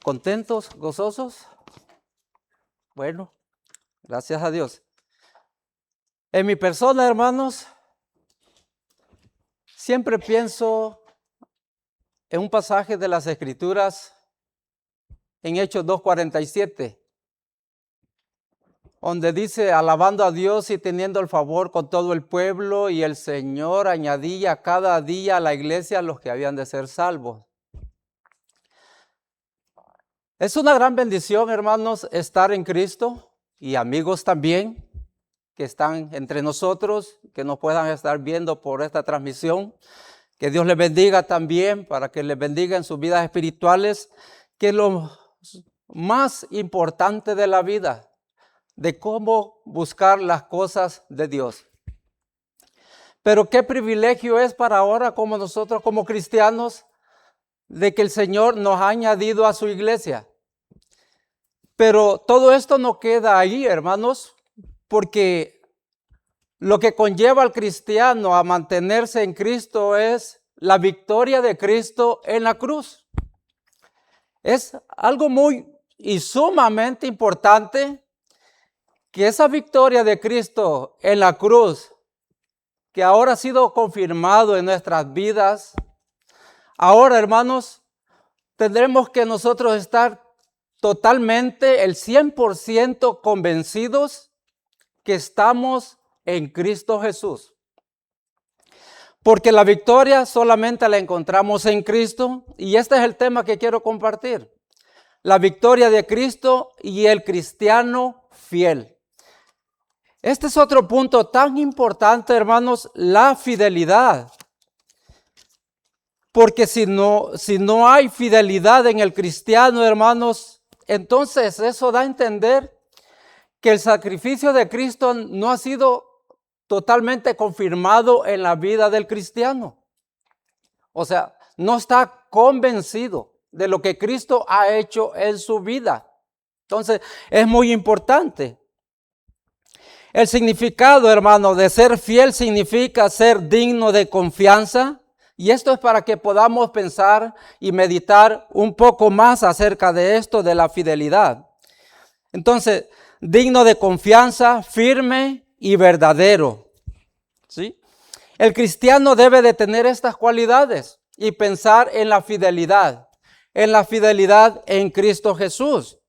¿Contentos, gozosos? Bueno, gracias a Dios. En mi persona, hermanos, siempre pienso en un pasaje de las Escrituras en Hechos 2:47, donde dice, alabando a Dios y teniendo el favor con todo el pueblo, y el Señor añadía cada día a la iglesia los que habían de ser salvos. Es una gran bendición, hermanos, estar en Cristo, y amigos también que están entre nosotros, que nos puedan estar viendo por esta transmisión. Que Dios les bendiga también, para que les bendiga en sus vidas espirituales, que es lo más importante de la vida, de cómo buscar las cosas de Dios. Pero qué privilegio es para ahora, como nosotros como cristianos, de que el Señor nos ha añadido a su iglesia. Pero todo esto no queda ahí, hermanos, porque lo que conlleva al cristiano a mantenerse en Cristo es la victoria de Cristo en la cruz. Es algo muy y sumamente importante que esa victoria de Cristo en la cruz, que ahora ha sido confirmado en nuestras vidas, ahora, hermanos, tendremos que nosotros estar totalmente, el 100% convencidos que estamos en Cristo Jesús. Porque la victoria solamente la encontramos en Cristo, y este es el tema que quiero compartir. La victoria de Cristo y el cristiano fiel. Este es otro punto tan importante, hermanos, la fidelidad. Porque si no hay fidelidad en el cristiano, hermanos, entonces eso da a entender que el sacrificio de Cristo no ha sido totalmente confirmado en la vida del cristiano. O sea, no está convencido de lo que Cristo ha hecho en su vida. Entonces, es muy importante. El significado, hermano, de ser fiel significa ser digno de confianza. Y esto es para que podamos pensar y meditar un poco más acerca de esto, de la fidelidad. Entonces, digno de confianza, firme y verdadero. ¿Sí? El cristiano debe de tener estas cualidades y pensar en la fidelidad en Cristo Jesús.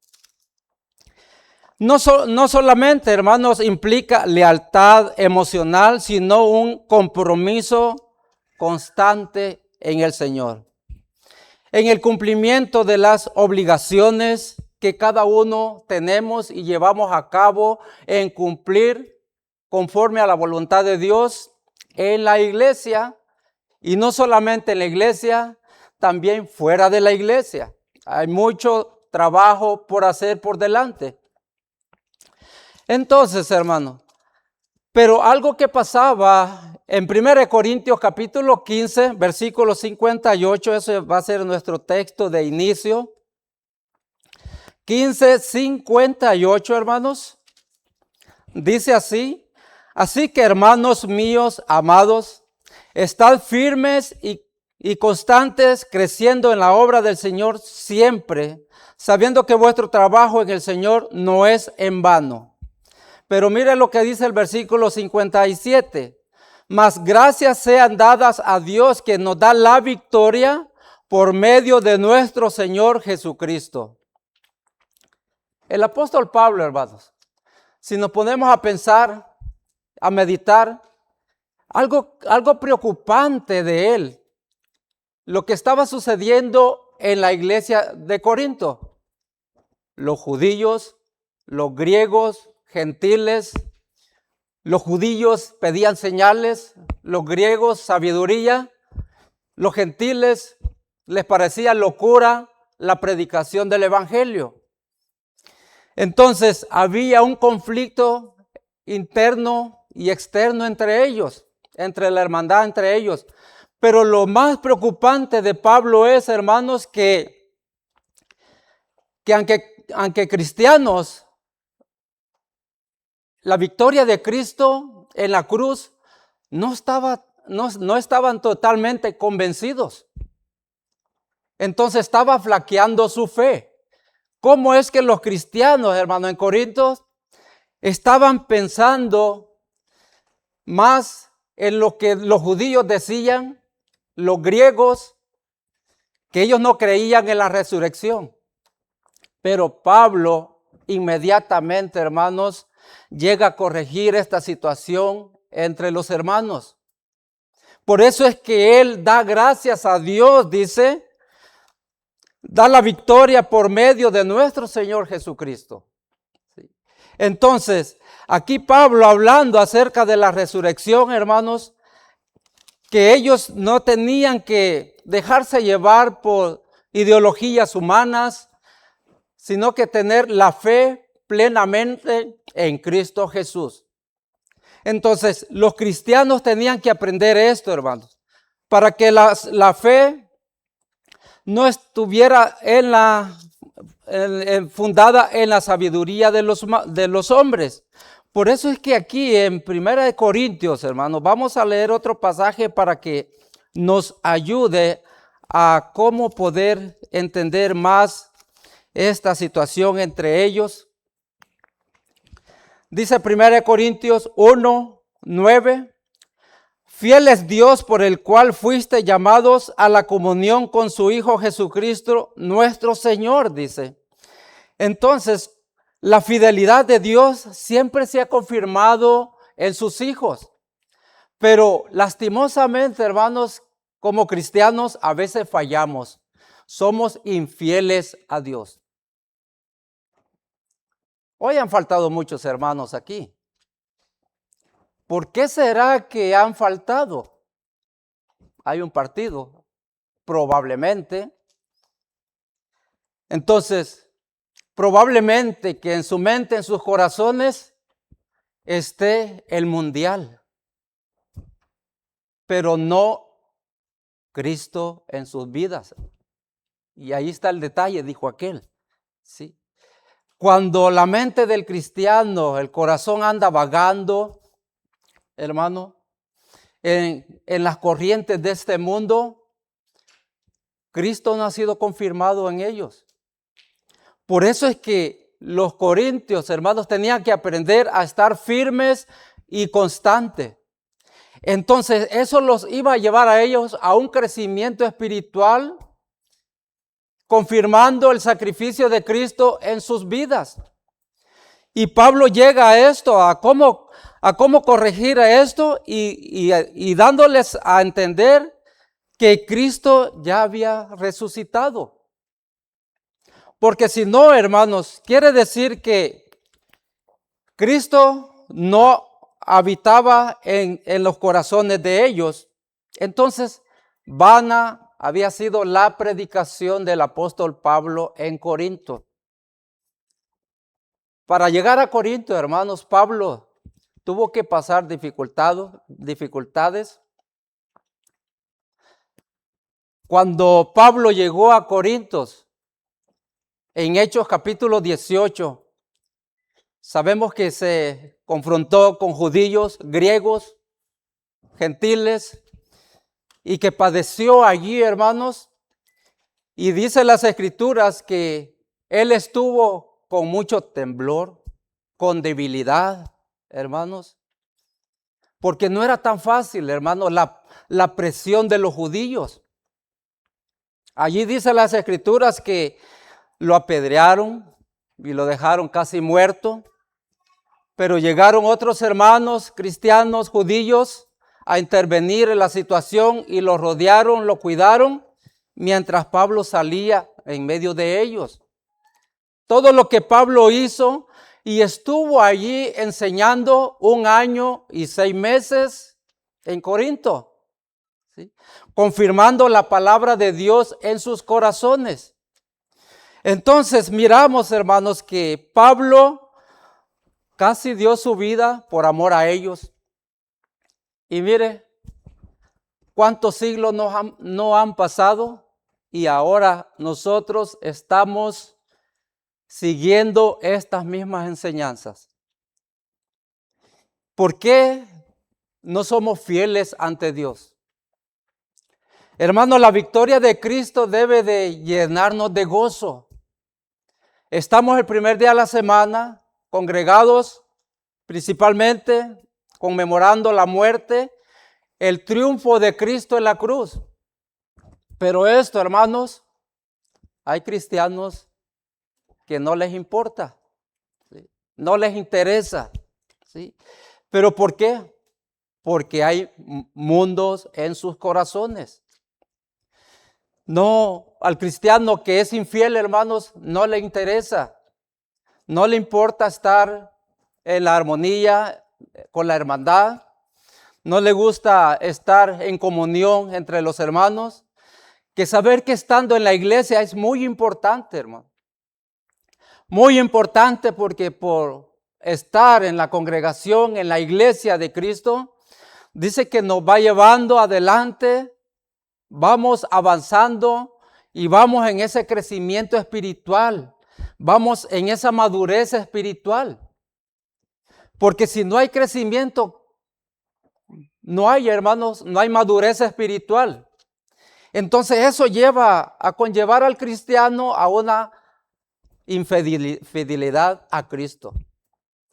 No solamente, hermanos, implica lealtad emocional, sino un compromiso constante en el Señor. En el cumplimiento de las obligaciones que cada uno tenemos y llevamos a cabo en cumplir conforme a la voluntad de Dios en la iglesia, y no solamente en la iglesia, también fuera de la iglesia. Hay mucho trabajo por hacer por delante. Entonces, hermano, pero algo que pasaba en 1 Corintios capítulo 15, versículo 58, ese va a ser nuestro texto de inicio. 15:58, hermanos, dice así: así que, hermanos míos amados, estad firmes y constantes, creciendo en la obra del Señor siempre, sabiendo que vuestro trabajo en el Señor no es en vano. Pero mire lo que dice el versículo 57. Mas gracias sean dadas a Dios, que nos da la victoria por medio de nuestro Señor Jesucristo. El apóstol Pablo, hermanos, si nos ponemos a pensar, a meditar, algo preocupante de él, lo que estaba sucediendo en la iglesia de Corinto. Los judíos, los griegos, gentiles, los judíos pedían señales, los griegos sabiduría, los gentiles les parecía locura la predicación del evangelio. Entonces había un conflicto interno y externo entre ellos, entre la hermandad entre ellos. Pero lo más preocupante de Pablo es, hermanos, que aunque cristianos, la victoria de Cristo en la cruz no estaban totalmente convencidos. Entonces estaba flaqueando su fe. cómo es que los cristianos, hermanos, en Corinto estaban pensando más en lo que los judíos decían, los griegos, que ellos no creían en la resurrección. Pero Pablo inmediatamente, hermanos, llega a corregir esta situación entre los hermanos. Por eso es que él da gracias a Dios, dice, da la victoria por medio de nuestro Señor Jesucristo. Entonces, aquí Pablo hablando acerca de la resurrección, hermanos, que ellos no tenían que dejarse llevar por ideologías humanas, sino que tener la fe plenamente en Cristo Jesús. Entonces, los cristianos tenían que aprender esto, hermanos, para que la fe no estuviera fundada en la sabiduría de los hombres. Por eso es que aquí en 1 Corintios, hermanos, vamos a leer otro pasaje para que nos ayude a cómo poder entender más esta situación entre ellos. Dice 1 Corintios 1:9, fiel es Dios por el cual fuiste llamados a la comunión con su Hijo Jesucristo, nuestro Señor, dice. Entonces, la fidelidad de Dios siempre se ha confirmado en sus hijos. Pero lastimosamente, hermanos, como cristianos, a veces fallamos. Somos infieles a Dios. Hoy han faltado muchos hermanos aquí. ¿Por qué será que han faltado? Hay un partido, probablemente. Entonces, probablemente que en su mente, en sus corazones, esté el mundial, pero no Cristo en sus vidas. Y ahí está el detalle, dijo aquel. ¿Sí? Cuando la mente del cristiano, el corazón anda vagando, hermano, en las corrientes de este mundo, Cristo no ha sido confirmado en ellos. Por eso es que los corintios, hermanos, tenían que aprender a estar firmes y constantes. Entonces, eso los iba a llevar a ellos a un crecimiento espiritual, confirmando el sacrificio de Cristo en sus vidas. Y Pablo llega a esto, a cómo corregir esto y dándoles a entender que Cristo ya había resucitado. Porque si no, hermanos, quiere decir que Cristo no habitaba en los corazones de ellos. Entonces, vana había sido la predicación del apóstol Pablo en Corinto. Para llegar a Corinto, hermanos, Pablo tuvo que pasar dificultades. Cuando Pablo llegó a Corintos, en Hechos capítulo 18, sabemos que se confrontó con judíos, griegos, gentiles, y que padeció allí, hermanos. Y dice las Escrituras que él estuvo con mucho temblor, con debilidad, hermanos, porque no era tan fácil, hermanos, la presión de los judíos. Allí dice las Escrituras que lo apedrearon y lo dejaron casi muerto, pero llegaron otros hermanos cristianos, judíos, a intervenir en la situación y lo rodearon, lo cuidaron, mientras Pablo salía en medio de ellos. Todo lo que Pablo hizo, y estuvo allí enseñando 1 año y 6 meses en Corinto, ¿sí? Confirmando la palabra de Dios en sus corazones. Entonces miramos, hermanos, que Pablo casi dio su vida por amor a ellos. Y mire, cuántos siglos no han pasado y ahora nosotros estamos siguiendo estas mismas enseñanzas. ¿Por qué no somos fieles ante Dios? Hermano, la victoria de Cristo debe de llenarnos de gozo. Estamos el primer día de la semana congregados principalmente conmemorando la muerte, el triunfo de Cristo en la cruz. Pero esto, hermanos, hay cristianos que no les importa, ¿sí? No les interesa, ¿sí? ¿Pero por qué? Porque hay mundos en sus corazones. No, al cristiano que es infiel, hermanos, no le interesa. No le importa estar en la armonía con la hermandad. No le gusta estar en comunión entre los hermanos. Que saber que estando en la iglesia es muy importante, hermano. Muy importante porque por estar en la congregación, en la iglesia de Cristo, dice que nos va llevando adelante, vamos avanzando y vamos en ese crecimiento espiritual, vamos en esa madurez espiritual. Porque si no hay crecimiento, no hay, hermanos, no hay madurez espiritual. Entonces eso lleva a conllevar al cristiano a una infidelidad a Cristo.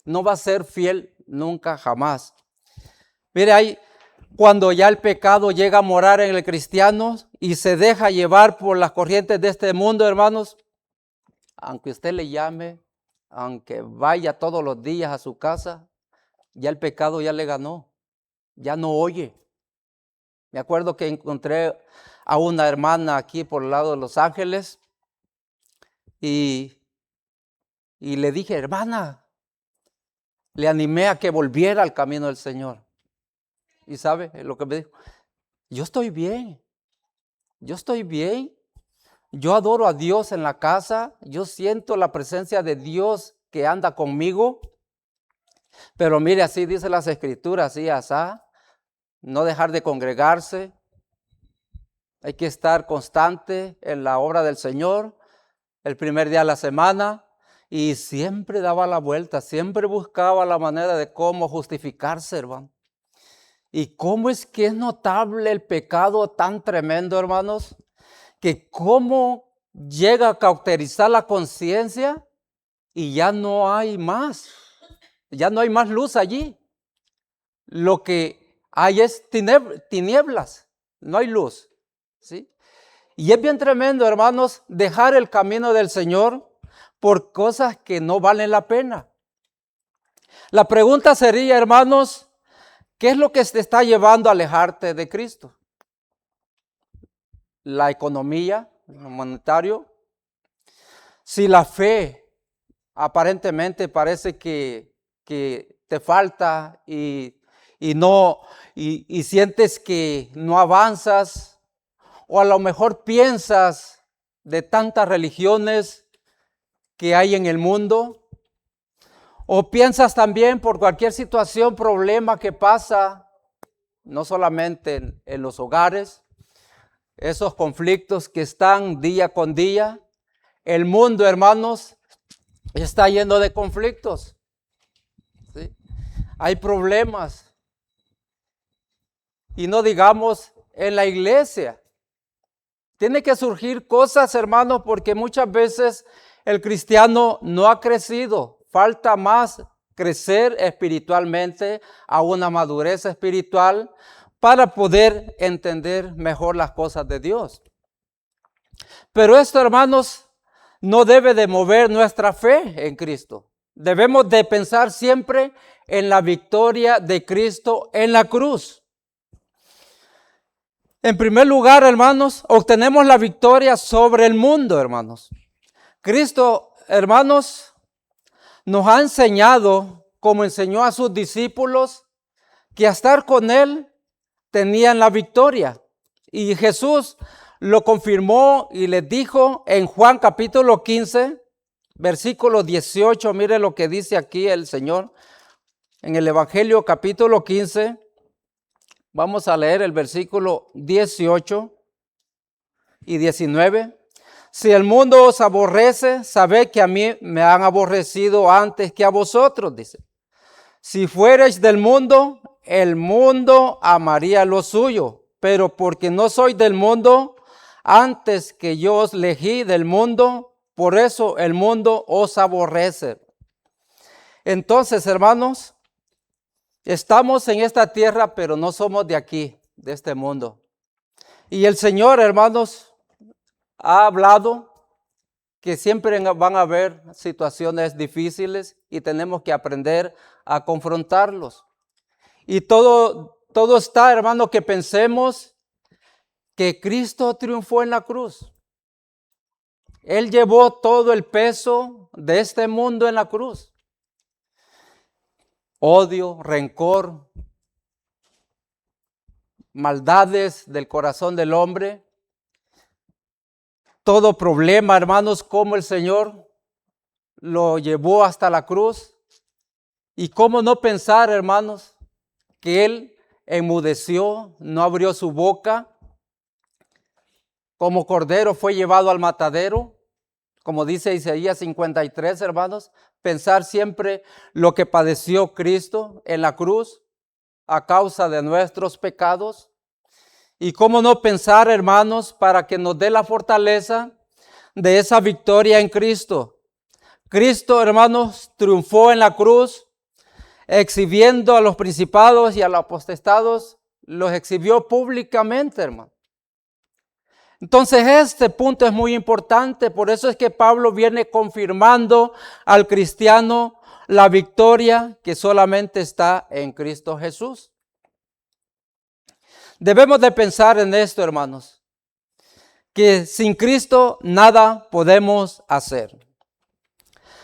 No va a ser fiel nunca, jamás. Mire, ahí cuando ya el pecado llega a morar en el cristiano y se deja llevar por las corrientes de este mundo, hermanos, aunque usted le llame, aunque vaya todos los días a su casa, ya el pecado ya le ganó, ya no oye. Me acuerdo que encontré a una hermana aquí por el lado de Los Ángeles y le dije, hermana, le animé a que volviera al camino del Señor. Y sabe lo que me dijo, yo estoy bien, yo adoro a Dios en la casa, yo siento la presencia de Dios que anda conmigo, pero mire, así dice las Escrituras, así, asá, no dejar de congregarse, hay que estar constante en la obra del Señor, el primer día de la semana, y siempre daba la vuelta, siempre buscaba la manera de cómo justificarse, hermano. Y cómo es que es notable el pecado tan tremendo, hermanos, que cómo llega a cauterizar la conciencia y ya no hay más luz allí. Lo que hay es tinieblas, no hay luz, ¿sí? Y es bien tremendo, hermanos, dejar el camino del Señor por cosas que no valen la pena. La pregunta sería, hermanos, ¿qué es lo que te está llevando a alejarte de Cristo? La economía, lo monetario. Si la fe aparentemente parece que te falta y sientes que no avanzas, o a lo mejor piensas de tantas religiones que hay en el mundo, o piensas también por cualquier situación, problema que pasa, no solamente en los hogares, esos conflictos que están día con día. El mundo, hermanos, está lleno de conflictos, ¿sí? Hay problemas. Y no digamos en la iglesia. Tiene que surgir cosas, hermanos, porque muchas veces el cristiano no ha crecido. Falta más crecer espiritualmente a una madurez espiritual para poder entender mejor las cosas de Dios. Pero esto, hermanos, no debe de mover nuestra fe en Cristo. Debemos de pensar siempre en la victoria de Cristo en la cruz. En primer lugar, hermanos, obtenemos la victoria sobre el mundo, hermanos. Cristo, hermanos, nos ha enseñado, como enseñó a sus discípulos, que a estar con Él tenían la victoria. Y Jesús lo confirmó y les dijo en Juan capítulo 15, versículo 18, mire lo que dice aquí el Señor. En el Evangelio capítulo 15, vamos a leer el versículo 18 y 19. Si el mundo os aborrece, sabed que a mí me han aborrecido antes que a vosotros, dice. Si fuereis del mundo, el mundo amaría lo suyo, pero porque no soy del mundo, antes que yo os elegí del mundo, por eso el mundo os aborrece. Entonces, hermanos, estamos en esta tierra, pero no somos de aquí, de este mundo. Y el Señor, hermanos, ha hablado que siempre van a haber situaciones difíciles y tenemos que aprender a confrontarlos. Y todo está, hermano, que pensemos que Cristo triunfó en la cruz. Él llevó todo el peso de este mundo en la cruz. Odio, rencor, maldades del corazón del hombre. Todo problema, hermanos, como el Señor lo llevó hasta la cruz. Y cómo no pensar, hermanos, que Él enmudeció, no abrió su boca. Como cordero fue llevado al matadero. Como dice Isaías 53, hermanos, pensar siempre lo que padeció Cristo en la cruz a causa de nuestros pecados. Y cómo no pensar, hermanos, para que nos dé la fortaleza de esa victoria en Cristo. Cristo, hermanos, triunfó en la cruz, exhibiendo a los principados y a los potestados, los exhibió públicamente, hermano. Entonces este punto es muy importante, por eso es que Pablo viene confirmando al cristiano la victoria que solamente está en Cristo Jesús. Debemos de pensar en esto, hermanos, que sin Cristo nada podemos hacer.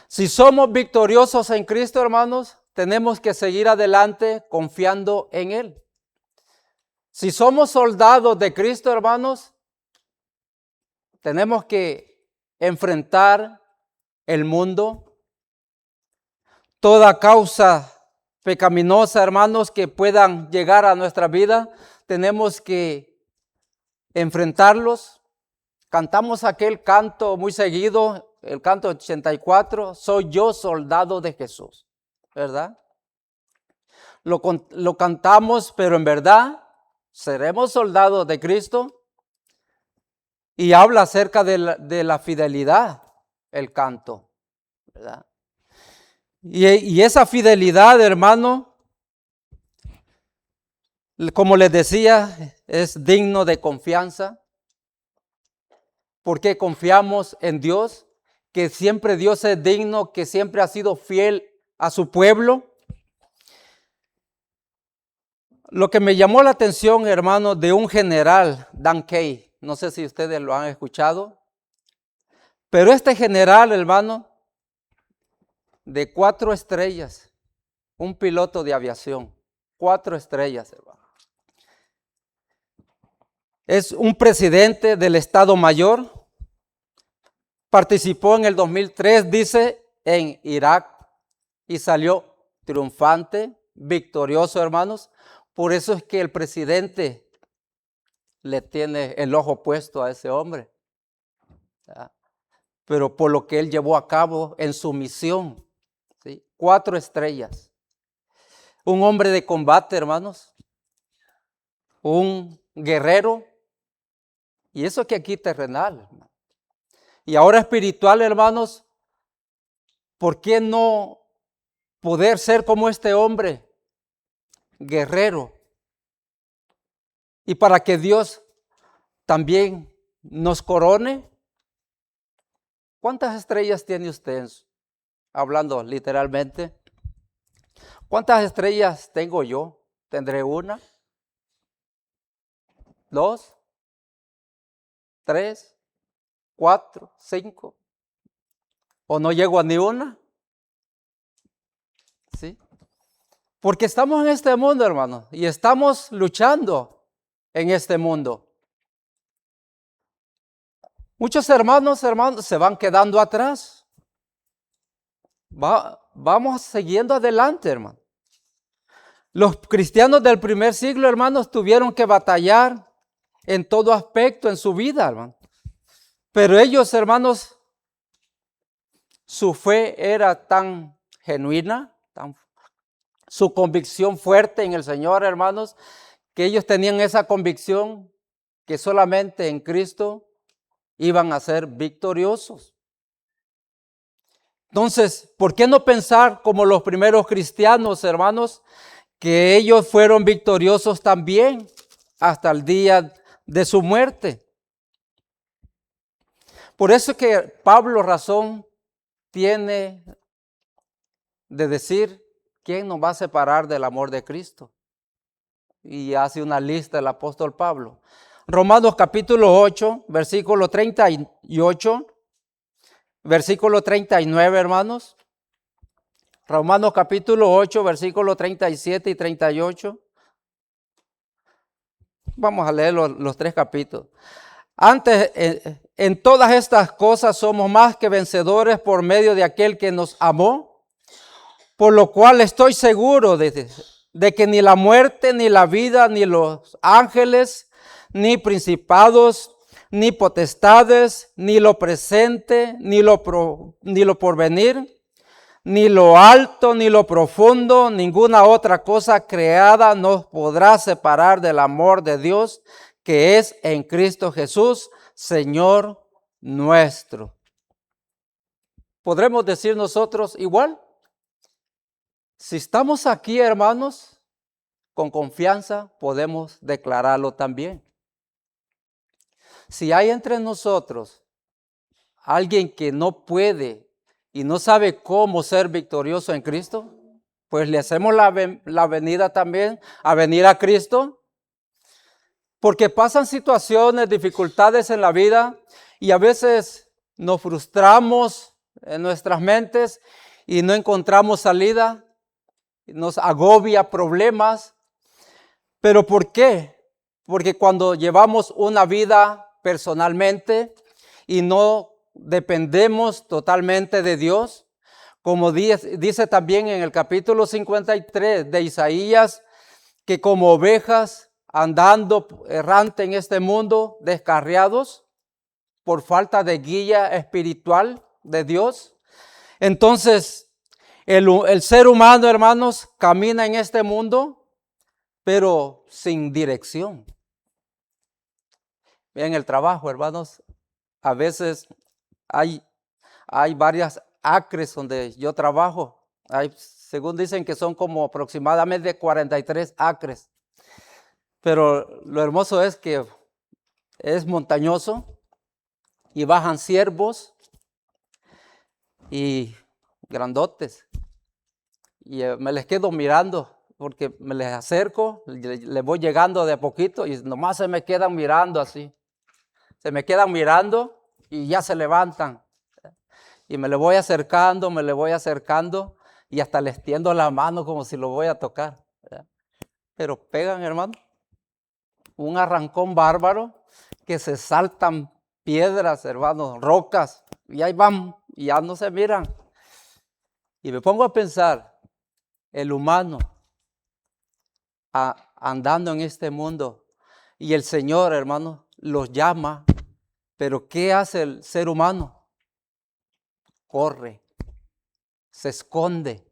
Si somos victoriosos en Cristo, hermanos, tenemos que seguir adelante confiando en Él. Si somos soldados de Cristo, hermanos, tenemos que enfrentar el mundo, toda causa pecaminosa, hermanos, que puedan llegar a nuestra vida, tenemos que enfrentarlos. Cantamos aquel canto muy seguido, el canto 84, soy yo soldado de Jesús, ¿verdad? Lo cantamos, pero en verdad, ¿seremos soldados de Cristo? Y habla acerca de la fidelidad, el canto, ¿verdad? Y esa fidelidad, hermano, como les decía, es digno de confianza. Porque confiamos en Dios, que siempre Dios es digno, que siempre ha sido fiel a su pueblo. Lo que me llamó la atención, hermano, de un general, Dan Key, no sé si ustedes lo han escuchado, pero este general, hermano, de 4 estrellas, un piloto de aviación, 4 estrellas, hermano. Es un presidente del Estado Mayor, participó en el 2003, dice, en Irak y salió triunfante, victorioso, hermanos. Por eso es que el presidente le tiene el ojo puesto a ese hombre, ¿verdad? Pero por lo que él llevó a cabo en su misión, ¿sí? 4 estrellas. Un hombre de combate, hermanos. Un guerrero. Y eso que aquí terrenal, hermano. Y ahora espiritual, hermanos, ¿por qué no poder ser como este hombre? Guerrero. Y para que Dios también nos corone. ¿Cuántas estrellas tiene usted? Hablando literalmente. ¿Cuántas estrellas tengo yo? ¿Tendré 1, 2, 3, 4, 5? ¿O no llego a ni una? ¿Sí? Porque estamos en este mundo, hermano, y estamos luchando en este mundo. Muchos hermanos, se van quedando atrás. Vamos siguiendo adelante, hermano. Los cristianos del primer siglo, hermanos, tuvieron que batallar en todo aspecto en su vida, hermano. Pero ellos, hermanos, su fe era tan genuina, su convicción fuerte en el Señor, hermanos, que ellos tenían esa convicción que solamente en Cristo iban a ser victoriosos. Entonces, ¿por qué no pensar como los primeros cristianos, hermanos, que ellos fueron victoriosos también hasta el día de su muerte? Por eso es que Pablo razón tiene de decir, ¿quién nos va a separar del amor de Cristo? Y hace una lista el apóstol Pablo. Romanos capítulo 8, versículo 38, versículo 39, hermanos. Romanos capítulo 8, versículo 37 y 38. Vamos a leer los tres capítulos. Antes, en todas estas cosas somos más que vencedores por medio de aquel que nos amó, por lo cual estoy seguro de que ni la muerte, ni la vida, ni los ángeles, ni principados, ni potestades, ni lo presente, ni lo porvenir, ni lo alto, ni lo profundo, ninguna otra cosa creada nos podrá separar del amor de Dios que es en Cristo Jesús, Señor nuestro. ¿Podremos decir nosotros igual? Si estamos aquí, hermanos, con confianza podemos declararlo también. Si hay entre nosotros alguien que no puede y no sabe cómo ser victorioso en Cristo, pues le hacemos la venida también a venir a Cristo, porque pasan situaciones, dificultades en la vida y a veces nos frustramos en nuestras mentes y no encontramos salida, nos agobia problemas. ¿Pero por qué? Porque cuando llevamos una vida personalmente y no dependemos totalmente de Dios, como dice también en el capítulo 53 de Isaías, que como ovejas andando errante en este mundo, descarriados por falta de guía espiritual de Dios. Entonces, el ser humano, hermanos, camina en este mundo, pero sin dirección. En el trabajo, hermanos, a veces hay varias acres donde yo trabajo. Según dicen que son como aproximadamente 43 acres. Pero lo hermoso es que es montañoso y bajan ciervos y grandotes. Y me les quedo mirando porque me les acerco, le voy llegando de a poquito y nomás se me quedan mirando así. Se me quedan mirando y ya se levantan. Y me le voy acercando y hasta les tiendo la mano como si lo voy a tocar. Pero pegan, hermano, un arrancón bárbaro que se saltan piedras, hermanos, rocas, y ahí van, y ya no se miran. Y me pongo a pensar, el humano andando en este mundo, y el Señor, hermano, los llama, pero ¿qué hace el ser humano? Corre, se esconde.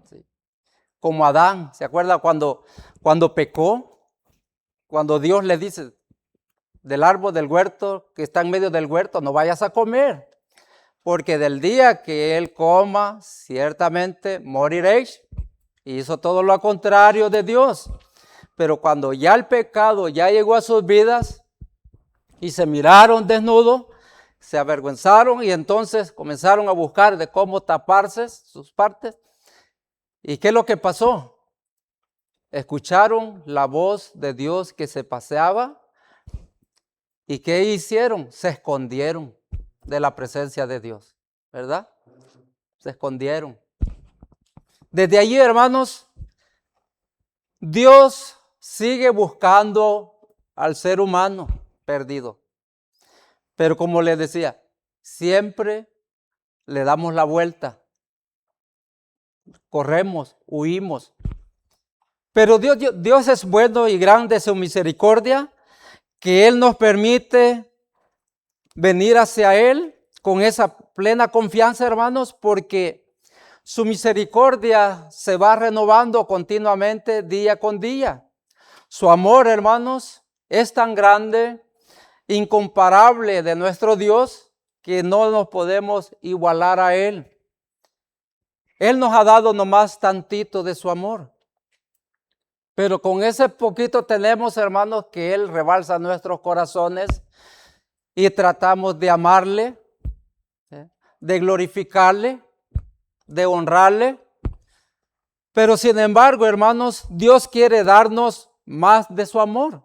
¿Sí? Como Adán, ¿se acuerda cuando pecó? Cuando Dios le dice, del árbol del huerto que está en medio del huerto, no vayas a comer, porque del día que él coma, ciertamente moriréis. Y hizo todo lo contrario de Dios. Pero cuando ya el pecado ya llegó a sus vidas y se miraron desnudos, se avergüenzaron y entonces comenzaron a buscar de cómo taparse sus partes. ¿Y qué es lo que pasó? Escucharon la voz de Dios que se paseaba. ¿Y qué hicieron? Se escondieron de la presencia de Dios, ¿verdad? Se escondieron. Desde allí, hermanos, Dios sigue buscando al ser humano perdido. Pero como les decía, siempre le damos la vuelta. Corremos, huimos. Pero Dios es bueno y grande su misericordia, que Él nos permite venir hacia Él con esa plena confianza, hermanos, porque su misericordia se va renovando continuamente día con día. Su amor, hermanos, es tan grande, incomparable de nuestro Dios, que no nos podemos igualar a Él. Él nos ha dado nomás tantito de su amor. Pero con ese poquito tenemos, hermanos, que Él rebalsa nuestros corazones y tratamos de amarle, de glorificarle, de honrarle. Pero sin embargo, hermanos, Dios quiere darnos más de su amor,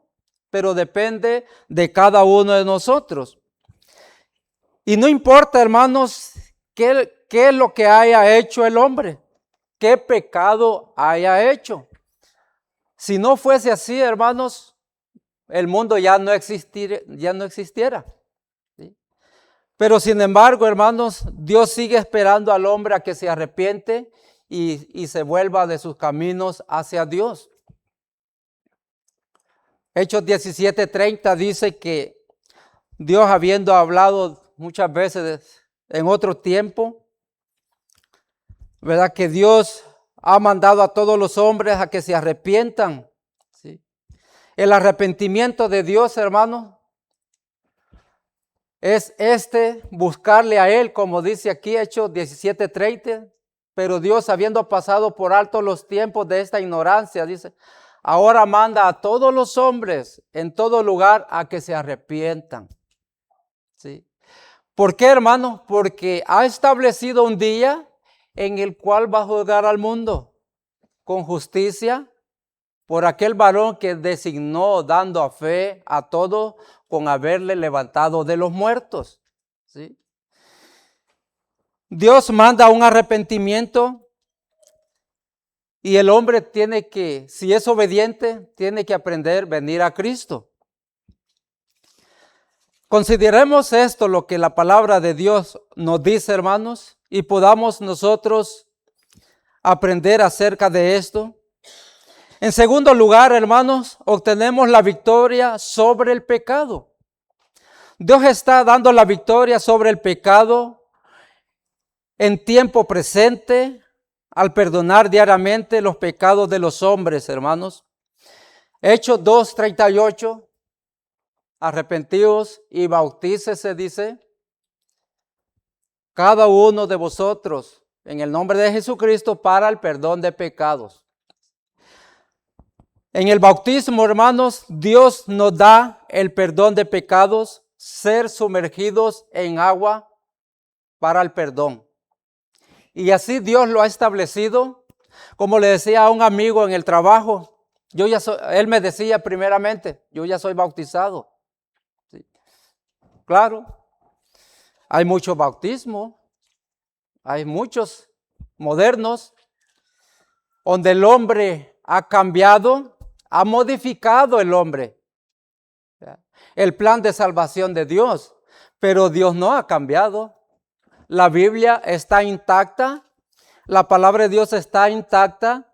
pero depende de cada uno de nosotros. Y no importa, hermanos, qué es lo que haya hecho el hombre, qué pecado haya hecho. Si no fuese así, hermanos, el mundo ya no existiera. ¿Sí? Pero sin embargo, hermanos, Dios sigue esperando al hombre a que se arrepiente y se vuelva de sus caminos hacia Dios. Hechos 17:30 dice que Dios, habiendo hablado muchas veces en otro tiempo, ¿verdad? Que Dios ha mandado a todos los hombres a que se arrepientan. ¿Sí? El arrepentimiento de Dios, hermanos, es buscarle a Él, como dice aquí Hechos 17:30. Pero Dios, habiendo pasado por alto los tiempos de esta ignorancia, dice, ahora manda a todos los hombres en todo lugar a que se arrepientan. ¿Sí? ¿Por qué, hermanos? Porque ha establecido un día en el cual va a juzgar al mundo con justicia por aquel varón que designó, dando a fe a todos con haberle levantado de los muertos. ¿Sí? Dios manda un arrepentimiento y el hombre tiene que, si es obediente, tiene que aprender a venir a Cristo. Consideremos esto, lo que la palabra de Dios nos dice, hermanos, y podamos nosotros aprender acerca de esto. En segundo lugar, hermanos, obtenemos la victoria sobre el pecado. Dios está dando la victoria sobre el pecado en tiempo presente al perdonar diariamente los pecados de los hombres, hermanos. Hechos 2:38, arrepentíos y bautícese, dice, cada uno de vosotros en el nombre de Jesucristo para el perdón de pecados. En el bautismo, hermanos, Dios nos da el perdón de pecados, ser sumergidos en agua para el perdón. Y así Dios lo ha establecido. Como le decía a un amigo en el trabajo, él me decía primeramente, yo ya soy bautizado. ¿Sí? Claro, hay mucho bautismo, hay muchos modernos, donde el hombre ha cambiado, ha modificado el hombre, el plan de salvación de Dios, pero Dios no ha cambiado. La Biblia está intacta, la palabra de Dios está intacta,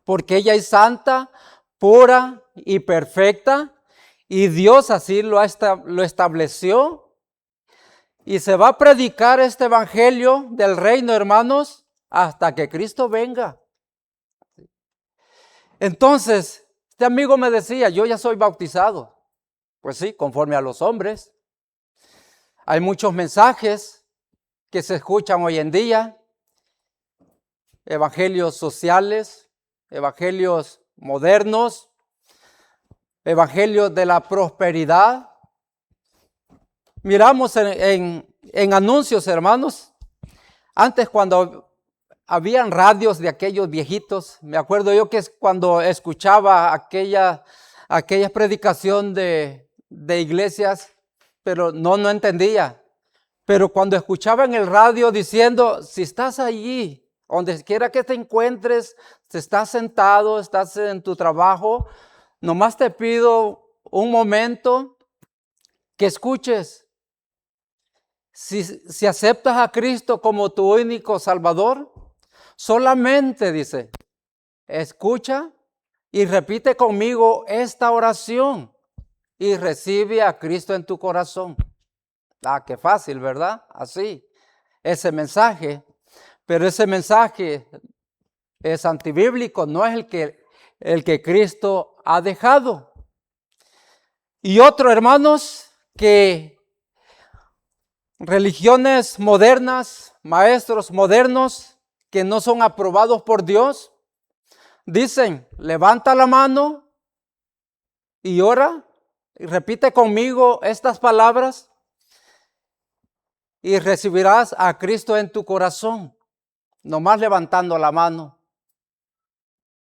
porque ella es santa, pura y perfecta, y Dios así lo estableció. Y se va a predicar este evangelio del reino, hermanos, hasta que Cristo venga. Entonces, este amigo me decía, yo ya soy bautizado. Pues sí, conforme a los hombres. Hay muchos mensajes que se escuchan hoy en día, evangelios sociales, evangelios modernos, evangelios de la prosperidad. Miramos en anuncios, hermanos, antes cuando habían radios de aquellos viejitos, me acuerdo yo que es cuando escuchaba aquella predicación de iglesias, pero no entendía. Pero cuando escuchaba en el radio diciendo, si estás allí, donde quiera que te encuentres, si estás sentado, estás en tu trabajo, nomás te pido un momento que escuches. Si aceptas a Cristo como tu único Salvador, solamente, dice, escucha y repite conmigo esta oración y recibe a Cristo en tu corazón. Ah, qué fácil, ¿verdad? Así, ese mensaje. Pero ese mensaje es antibíblico, no es el que Cristo ha dejado. Y otro, hermanos, que religiones modernas, maestros modernos que no son aprobados por Dios, dicen, levanta la mano y ora, y repite conmigo estas palabras y recibirás a Cristo en tu corazón, nomás levantando la mano.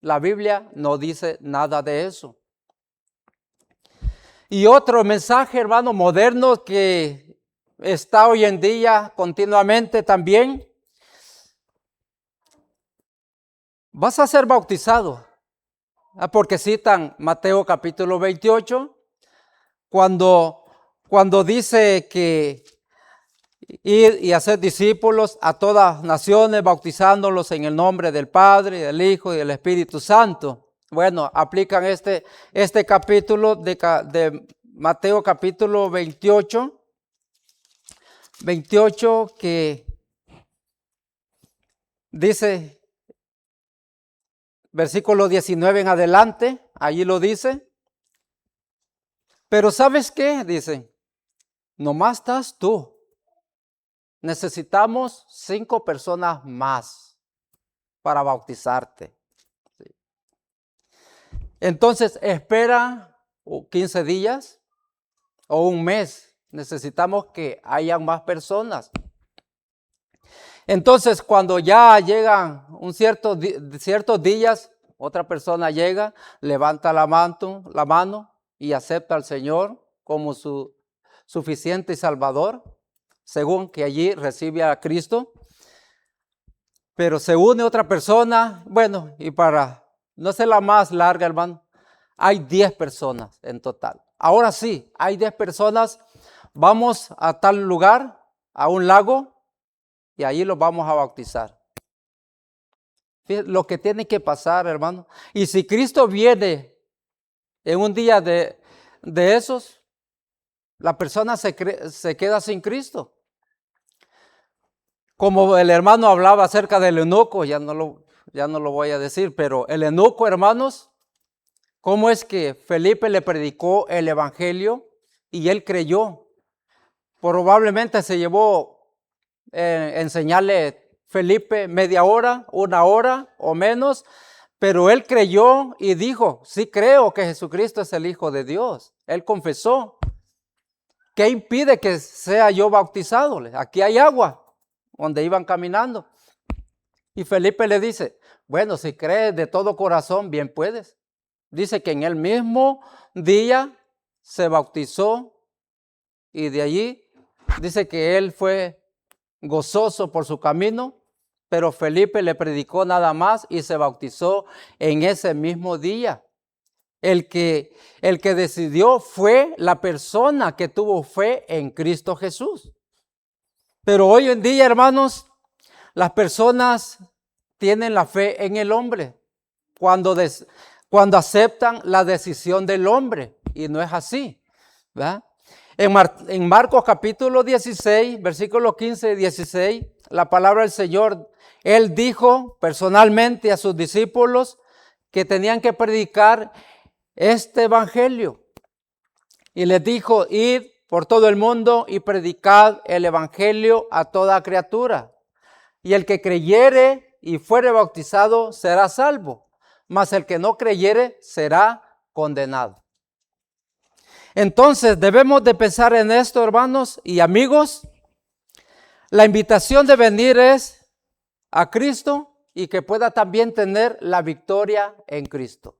La Biblia no dice nada de eso. Y otro mensaje, hermano, moderno que está hoy en día continuamente también. Vas a ser bautizado, porque citan Mateo capítulo 28, cuando dice que ir y hacer discípulos a todas naciones, bautizándolos en el nombre del Padre, del Hijo y del Espíritu Santo. Bueno, aplican este capítulo de Mateo capítulo 28 que dice, versículo 19 en adelante, allí lo dice. Pero ¿sabes qué? Dice, nomás estás tú. Necesitamos 5 personas más para bautizarte. Entonces, espera 15 días o un mes. Necesitamos que hayan más personas. Entonces, cuando ya llegan ciertos días, otra persona llega, levanta la mano y acepta al Señor como su suficiente y Salvador, según que allí recibe a Cristo. Pero se une otra persona, bueno, y para no ser la más larga, hermano, hay 10 personas en total. Ahora sí, hay 10 personas, vamos a tal lugar, a un lago, y ahí los vamos a bautizar. Fíjate lo que tiene que pasar, hermano. Y si Cristo viene en un día de esos, la persona se queda sin Cristo. Como el hermano hablaba acerca del eunuco, ya no lo voy a decir, pero el eunuco, hermanos, ¿cómo es que Felipe le predicó el evangelio y él creyó? Probablemente se llevó enseñarle Felipe media hora, 1 hora o menos, pero él creyó y dijo, sí creo que Jesucristo es el Hijo de Dios. Él confesó. ¿Qué impide que sea yo bautizado? Aquí hay agua, donde iban caminando. Y Felipe le dice, bueno, si crees de todo corazón, bien puedes. Dice que en el mismo día se bautizó y de allí dice que él fue gozoso por su camino, pero Felipe le predicó nada más y se bautizó en ese mismo día. El que decidió fue la persona que tuvo fe en Cristo Jesús. Pero hoy en día, hermanos, las personas tienen la fe en el hombre cuando aceptan la decisión del hombre, y no es así, ¿verdad? En Marcos capítulo 16, versículos 15 y 16, la palabra del Señor, Él dijo personalmente a sus discípulos que tenían que predicar este evangelio. Y les dijo, id por todo el mundo y predicad el evangelio a toda criatura. Y el que creyere y fuere bautizado será salvo, mas el que no creyere será condenado. Entonces debemos de pensar en esto, hermanos y amigos. La invitación de venir es a Cristo y que pueda también tener la victoria en Cristo.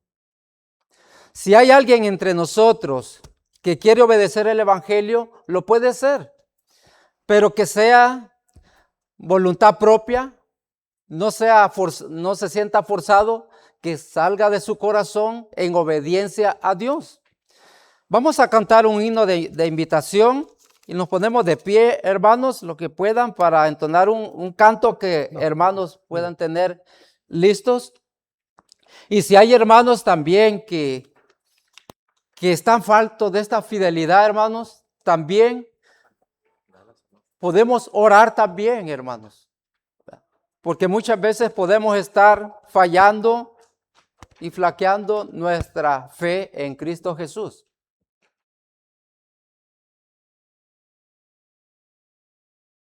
Si hay alguien entre nosotros que quiere obedecer el evangelio, lo puede hacer, pero que sea voluntad propia, no se sienta forzado, que salga de su corazón en obediencia a Dios. Vamos a cantar un himno de invitación y nos ponemos de pie, hermanos, lo que puedan, para entonar un canto que hermanos puedan tener listos. Y si hay hermanos también que están faltos de esta fidelidad, hermanos, también podemos orar también, hermanos. Porque muchas veces podemos estar fallando y flaqueando nuestra fe en Cristo Jesús.